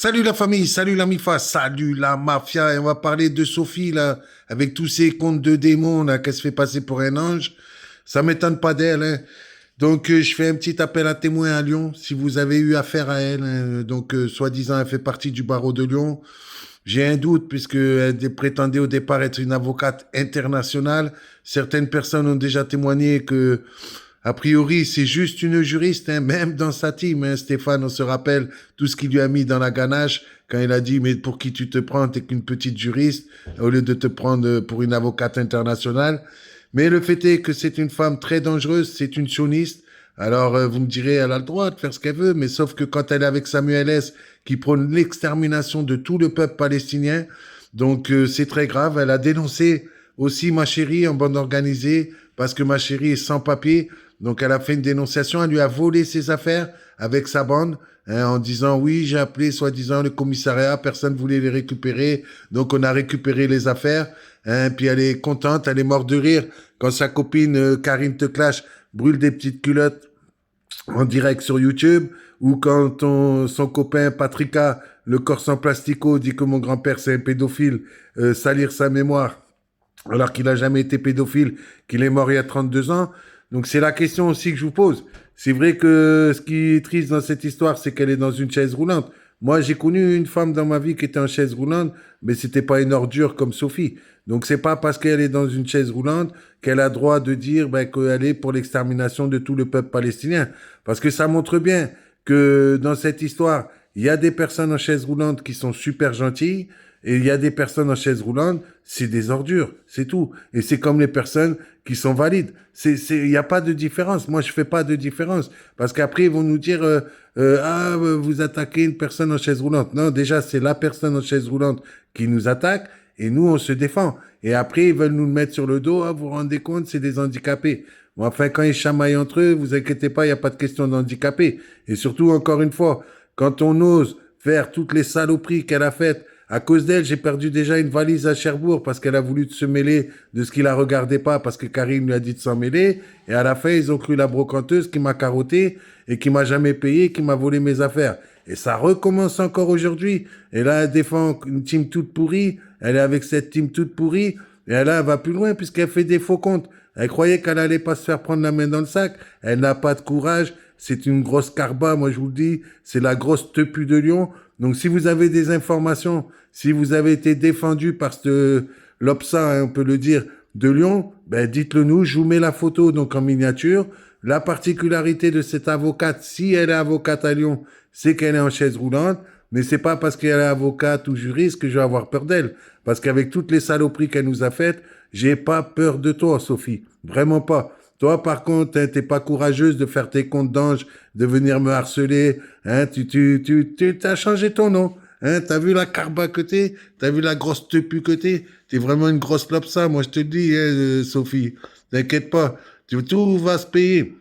Salut la famille, salut la MIFA, salut la mafia. Et on va parler de Sophie, là, avec tous ces contes de démons, là, qu'elle se fait passer pour un ange. Ça m'étonne pas d'elle, hein. Donc, je fais un petit appel à témoins à Lyon, si vous avez eu affaire à elle, hein. Donc, soi-disant, elle fait partie du barreau de Lyon. J'ai un doute, puisqu'elle prétendait au départ être une avocate internationale. Certaines personnes ont déjà témoigné que a priori, c'est juste une juriste, hein, même dans sa team, hein. Stéphane, on se rappelle tout ce qu'il lui a mis dans la ganache quand il a dit, mais pour qui tu te prends, t'es qu'une petite juriste, au lieu de te prendre pour une avocate internationale. Mais le fait est que c'est une femme très dangereuse, c'est une sioniste. Alors, vous me direz, elle a le droit de faire ce qu'elle veut, mais sauf que quand elle est avec Samuel S., qui prône l'extermination de tout le peuple palestinien, donc c'est très grave. Elle a dénoncé aussi ma chérie en bande organisée, parce que ma chérie est sans papier. Donc, elle a fait une dénonciation, elle lui a volé ses affaires avec sa bande, hein, en disant, oui, j'ai appelé soi-disant le commissariat, personne ne voulait les récupérer, donc on a récupéré les affaires, hein, puis elle est contente, elle est morte de rire quand sa copine Karine Teclash brûle des petites culottes en direct sur YouTube, ou quand son copain Patrika, le corse en plastico, dit que mon grand-père c'est un pédophile, salir sa mémoire alors qu'il n'a jamais été pédophile, qu'il est mort il y a 32 ans. Donc c'est la question aussi que je vous pose. C'est vrai que ce qui est triste dans cette histoire, c'est qu'elle est dans une chaise roulante. Moi, j'ai connu une femme dans ma vie qui était en chaise roulante, mais c'était pas une ordure comme Sophie. Donc c'est pas parce qu'elle est dans une chaise roulante qu'elle a droit de dire ben, qu'elle est pour l'extermination de tout le peuple palestinien. Parce que ça montre bien que dans cette histoire, il y a des personnes en chaise roulante qui sont super gentilles, et il y a des personnes en chaise roulante, c'est des ordures, c'est tout. Et c'est comme les personnes qui sont valides. Il n'y a pas de différence. Moi, je fais pas de différence. Parce qu'après, ils vont nous dire, vous attaquez une personne en chaise roulante. Non, déjà, c'est la personne en chaise roulante qui nous attaque et nous, on se défend. Et après, ils veulent nous le mettre sur le dos. Ah, vous vous rendez compte, c'est des handicapés. Bon, enfin, quand ils chamaillent entre eux, vous inquiétez pas, il n'y a pas de question d'handicapés. Et surtout, encore une fois, quand on ose faire toutes les saloperies qu'elle a faites, à cause d'elle, j'ai perdu déjà une valise à Cherbourg parce qu'elle a voulu se mêler de ce qui la regardait pas parce que Karim lui a dit de s'en mêler. Et à la fin, ils ont cru la brocanteuse qui m'a carotté et qui m'a jamais payé, qui m'a volé mes affaires. Et ça recommence encore aujourd'hui. Et là, elle défend une team toute pourrie. Elle est avec cette team toute pourrie. Et là, elle va plus loin puisqu'elle fait des faux comptes. Elle croyait qu'elle allait pas se faire prendre la main dans le sac. Elle n'a pas de courage. C'est une grosse carba, moi je vous le dis. C'est la grosse tepu de Lyon. Donc si vous avez des informations, si vous avez été défendu par ce l'OPSA, hein, on peut le dire, de Lyon, ben dites-le nous, je vous mets la photo donc en miniature. La particularité de cette avocate, si elle est avocate à Lyon, c'est qu'elle est en chaise roulante, mais c'est pas parce qu'elle est avocate ou juriste que je vais avoir peur d'elle. Parce qu'avec toutes les saloperies qu'elle nous a faites, j'ai pas peur de toi, Sophie. Vraiment pas. Toi, par contre, hein, t'es pas courageuse de faire tes comptes d'ange, de venir me harceler. Hein, t'as changé ton nom. Hein, t'as vu la carba que t'as vu la grosse tepu que t'es vraiment une grosse lopsa, moi je te le dis, hein, Sophie. T'inquiète pas, tout va se payer.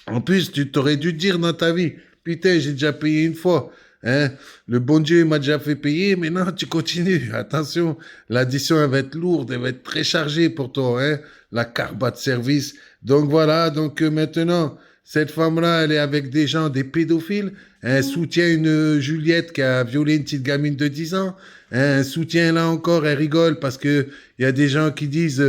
En plus, tu t'aurais dû dire dans ta vie, putain, j'ai déjà payé une fois. Hein? Le bon Dieu m'a déjà fait payer, mais non, tu continues. Attention, l'addition, elle va être lourde, elle va être très chargée pour toi. Hein? La carba de service. Donc voilà, donc maintenant, cette femme-là, elle est avec des gens, des pédophiles. Elle soutient une Juliette qui a violé une petite gamine de 10 ans. Elle soutient là encore, elle rigole parce que il y a des gens qui disent...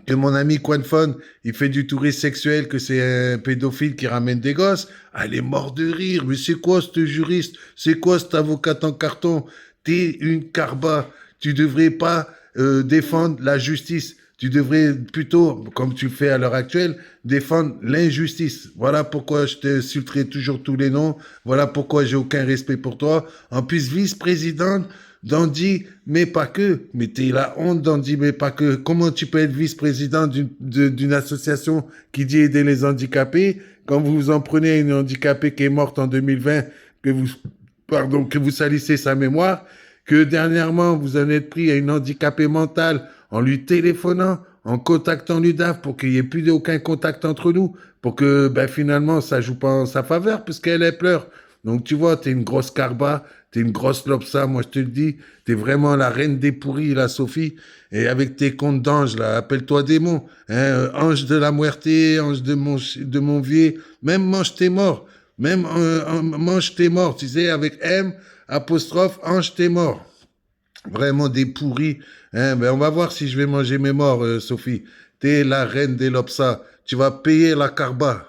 que mon ami Quanfon, il fait du tourisme sexuel, que c'est un pédophile qui ramène des gosses. Ah, elle est morte de rire. Mais c'est quoi ce juriste? C'est quoi cet avocat en carton? T'es une carba. Tu devrais pas défendre la justice. Tu devrais plutôt, comme tu fais à l'heure actuelle, défendre l'injustice. Voilà pourquoi je t'insulterai toujours tous les noms. Voilà pourquoi j'ai aucun respect pour toi. En plus, vice-présidente, Dandy, mais pas que. Mais t'es la honte, Dandy, mais pas que. Comment tu peux être vice-président d'une association qui dit aider les handicapés quand vous vous en prenez à une handicapée qui est morte en 2020, que vous salissez sa mémoire, que dernièrement vous en êtes pris à une handicapée mentale en lui téléphonant, en contactant l'UDAF pour qu'il n'y ait plus aucun contact entre nous, pour que ben, finalement ça joue pas en sa faveur puisqu'elle elle pleure. Donc tu vois, t'es une grosse carba, t'es une grosse lopsa, moi je te le dis, t'es vraiment la reine des pourris, la Sophie, et avec tes contes d'anges, là, appelle-toi démon, hein, ange de la muerte, ange de mon vieux, même mange tes morts, même mange tes morts, tu sais, avec M, apostrophe, Ange, t'es mort. Vraiment des pourris. Hein? Ben, on va voir si je vais manger mes morts, Sophie. T'es la reine des Lopsa. Tu vas payer la carba.